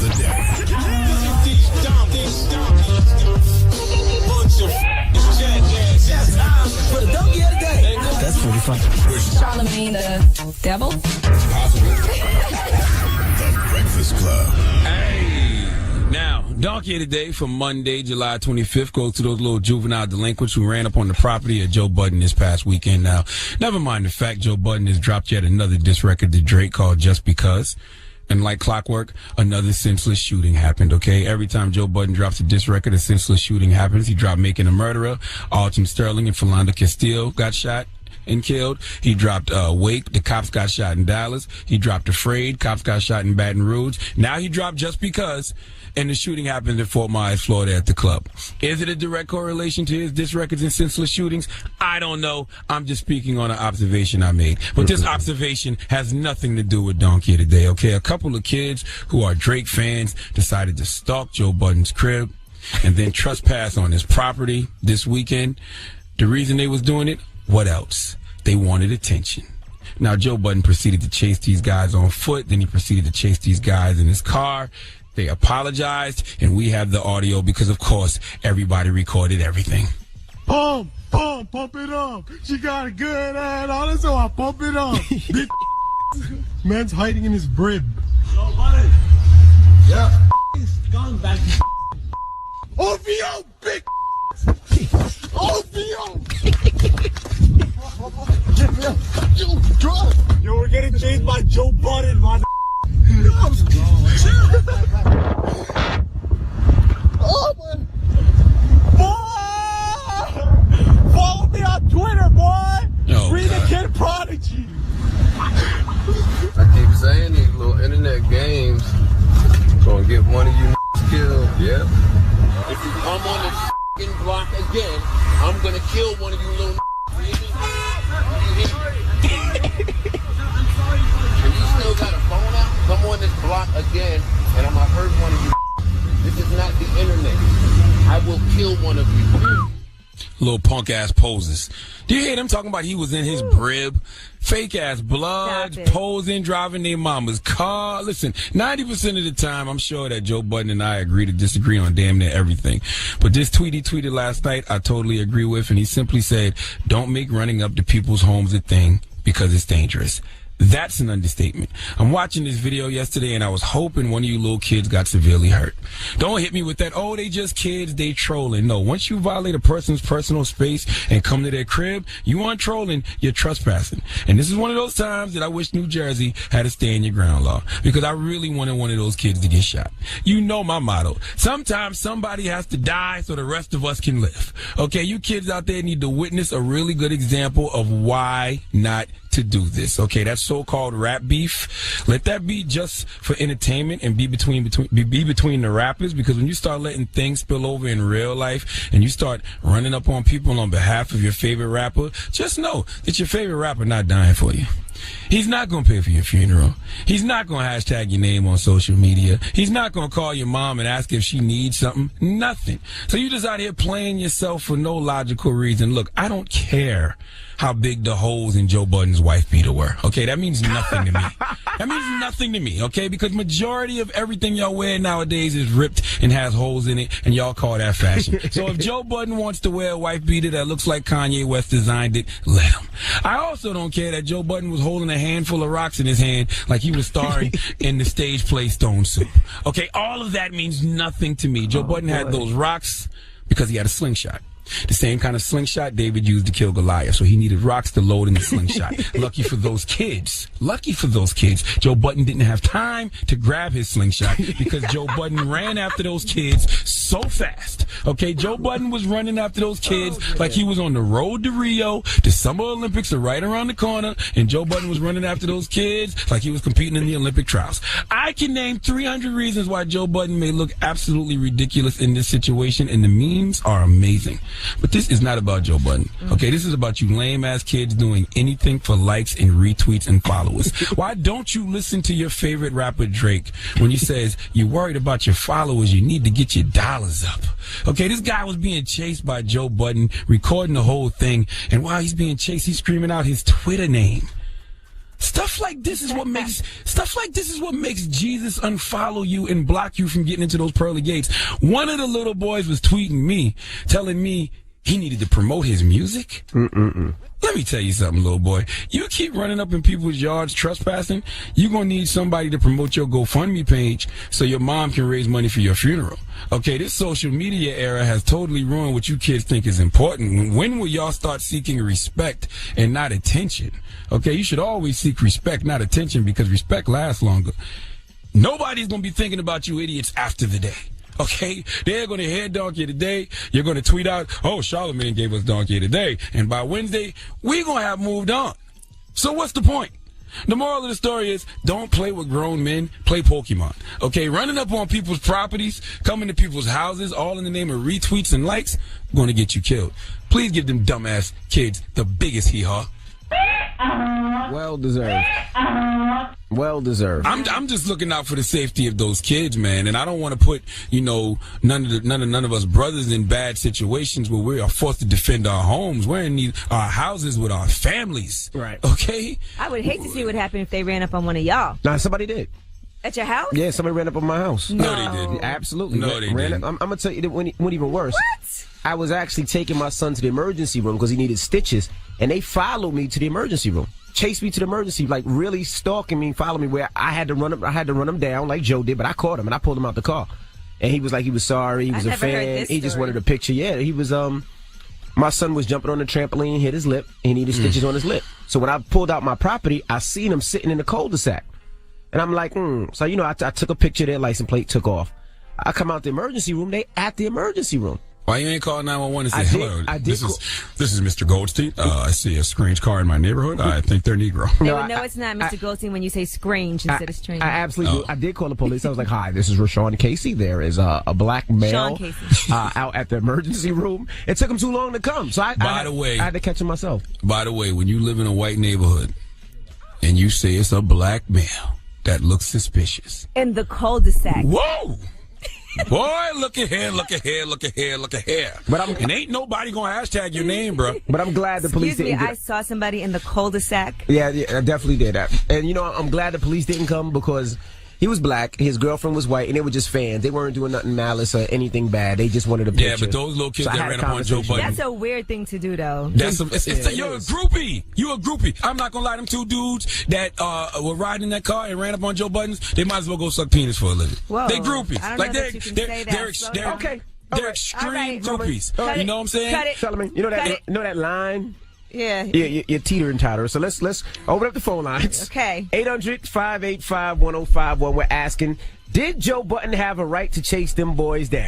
the day. For the donkey of the day. That's pretty funny. Charlamagne the devil? Possibly. The Breakfast Club. Hey, now, donkey of the day for Monday, July 25th goes to those little juvenile delinquents who ran up on the property of Joe Budden this past weekend. Now, never mind the fact Joe Budden has dropped yet another diss record to Drake called Just Because. And like clockwork, another senseless shooting happened, okay? Every time Joe Budden drops a diss record, a senseless shooting happens. He dropped Making a Murderer. Alton Sterling and Philando Castile got shot and killed. He dropped Wake. The cops got shot in Dallas. He dropped Afraid. Cops got shot in Baton Rouge. Now he dropped Just Because. And the shooting happened in Fort Myers, Florida at the club. Is it a direct correlation to his diss records and senseless shootings? I don't know. I'm just speaking on an observation I made. But this observation has nothing to do with Donkey of the Day, okay? A couple of kids who are Drake fans decided to stalk Joe Budden's crib and then trespass on his property this weekend. The reason they was doing it? What else? They wanted attention. Now, Joe Budden proceeded to chase these guys on foot. Then he proceeded to chase these guys in his car. They apologized, and we have the audio because, of course, everybody recorded everything. Pump it up. She got a good head on it, so I pump it up. Big man's hiding in his brib. Joe Budden. Yeah. Gone back to OVO, big OVO. Yo, we're getting chased by Joe Budden, man. Oh, man. Boy! Follow me on Twitter, boy! Oh, Free the God. Kid Prodigy! I keep saying these little internet games gonna get one of you killed. Yep. If you come on this f***ing block again, I'm gonna kill one of you little and you still got a phone out? Come on this block again, and I'm gonna hurt one of you. This is not the internet. I will kill one of you. Little punk ass poses. Do you hear them talking about he was in his brib? Fake ass bloods, posing, driving their mama's car. Listen, 90% of the time, I'm sure that Joe Budden and I agree to disagree on damn near everything. But this tweet he tweeted last night, I totally agree with, and he simply said, "Don't make running up to people's homes a thing because it's dangerous." That's an understatement. I'm watching this video yesterday, and I was hoping one of you little kids got severely hurt. Don't hit me with that, oh, they just kids, they trolling. No, once you violate a person's personal space and come to their crib, you aren't trolling, you're trespassing. And this is one of those times that I wish New Jersey had a stand your ground law, because I really wanted one of those kids to get shot. You know my motto. Sometimes somebody has to die so the rest of us can live. Okay, you kids out there need to witness a really good example of why not to do this. Okay, that so-called rap beef, let that be just for entertainment and be between the rappers, because when you start letting things spill over in real life and you start running up on people on behalf of your favorite rapper, just know that your favorite rapper not dying for you. He's not going to pay for your funeral. He's not going to hashtag your name on social media. He's not going to call your mom and ask if she needs something. Nothing. So you just out here playing yourself for no logical reason. Look, I don't care how big the holes in Joe Budden's wife beater were. Okay, that means nothing to me. That means nothing to me, okay? Because majority of everything y'all wear nowadays is ripped and has holes in it, and y'all call that fashion. So if Joe Budden wants to wear a wife beater that looks like Kanye West designed it, let him. I also don't care that Joe Budden was holding a handful of rocks in his hand like he was starring in the stage play Stone Soup. Okay, all of that means nothing to me. Joe Budden had those rocks because he had a slingshot. The same kind of slingshot David used to kill Goliath. So he needed rocks to load in the slingshot. Lucky for those kids. Joe Budden didn't have time to grab his slingshot because Joe Budden ran after those kids so fast. Okay, Joe Budden was running after those kids like he was on the road to Rio. The Summer Olympics are right around the corner, and Joe Budden was running after those kids like he was competing in the Olympic trials. I can name 300 reasons why Joe Budden may look absolutely ridiculous in this situation, and the memes are amazing. But this is not about Joe Budden. Okay, this is about you lame-ass kids doing anything for likes and retweets and followers. Why don't you listen to your favorite rapper, Drake, when he says, you're worried about your followers, you need to get your dollars up? Okay, this guy was being chased by Joe Budden, recording the whole thing, and while he's being chased, he's screaming out his Twitter name. Stuff like this is what makes Jesus unfollow you and block you from getting into those pearly gates. One of the little boys was tweeting me, telling me he needed to promote his music. Let me tell you something, little boy. You keep running up in people's yards trespassing, you're going to need somebody to promote your GoFundMe page so your mom can raise money for your funeral. Okay, this social media era has totally ruined what you kids think is important. When will y'all start seeking respect and not attention? Okay, you should always seek respect, not attention, because respect lasts longer. Nobody's going to be thinking about you idiots after the day. Okay, they're going to head Donkey today. You're going to tweet out, oh, Charlamagne gave us Donkey today. And by Wednesday, we're going to have moved on. So what's the point? The moral of the story is don't play with grown men, play Pokemon. Okay, running up on people's properties, coming to people's houses, all in the name of retweets and likes, going to get you killed. Please give them dumbass kids the biggest hee-haw. Well deserved. Well deserved. I'm just looking out for the safety of those kids, man, and I don't want to put, none of us brothers in bad situations where we are forced to defend our homes. We're in our houses with our families. Right. Okay? I would hate to see what happened if they ran up on one of y'all. Nah, somebody did. At your house? Yeah, somebody ran up on my house. No, they didn't. Absolutely. No, they didn't. I'm gonna tell you that went even worse. What? I was actually taking my son to the emergency room because he needed stitches, and they followed me to the emergency room, chased me to the emergency, like really stalking me, following me. Where I had to run him down like Joe did, but I caught him and I pulled him out the car, and he was like he was sorry, he was a fan, he just wanted a picture. Yeah, he was my son was jumping on the trampoline, hit his lip, and he needed stitches on his lip. So when I pulled out my property, I seen him sitting in the cul-de-sac, and I'm like, So I took a picture of their license plate, took off. I come out the emergency room, they at the emergency room. Why you ain't call 911 and say, hello, this is Mr. Goldstein. I see a strange car in my neighborhood. I think they're Negro. They would know it's not Mr. Goldstein when you say scrange instead of strange. I absolutely do. I did call the police. I was like, hi, this is Rashawn Casey. There is a black male out at the emergency room. It took him too long to come. So I had to catch him myself. By the way, when you live in a white neighborhood and you say it's a black male, that looks suspicious. In the cul-de-sac. Whoa! Boy, look at here. And ain't nobody gonna hashtag your name, bro. But I'm glad the police didn't. I saw somebody in the cul-de-sac. Yeah, I definitely did that. And I'm glad the police didn't come because he was black, his girlfriend was white, and they were just fans. They weren't doing nothing malice or anything bad. They just wanted a picture. Yeah, but those little kids that ran up on Joe Budden. That's a weird thing to do, though. You're a groupie. You're a groupie. I'm not gonna lie, them two dudes that were riding in that car and ran up on Joe Budden's, they might as well go suck penis for a living. Whoa. They groupies. I don't know if you can say that. Okay. They're extreme groupies. You know what I'm saying? Cut it. Charlamagne, you know that line? Yeah. You're teeter and totter. So let's open up the phone lines. Okay. 800-585-1051. We're asking, did Joe Budden have a right to chase them boys down?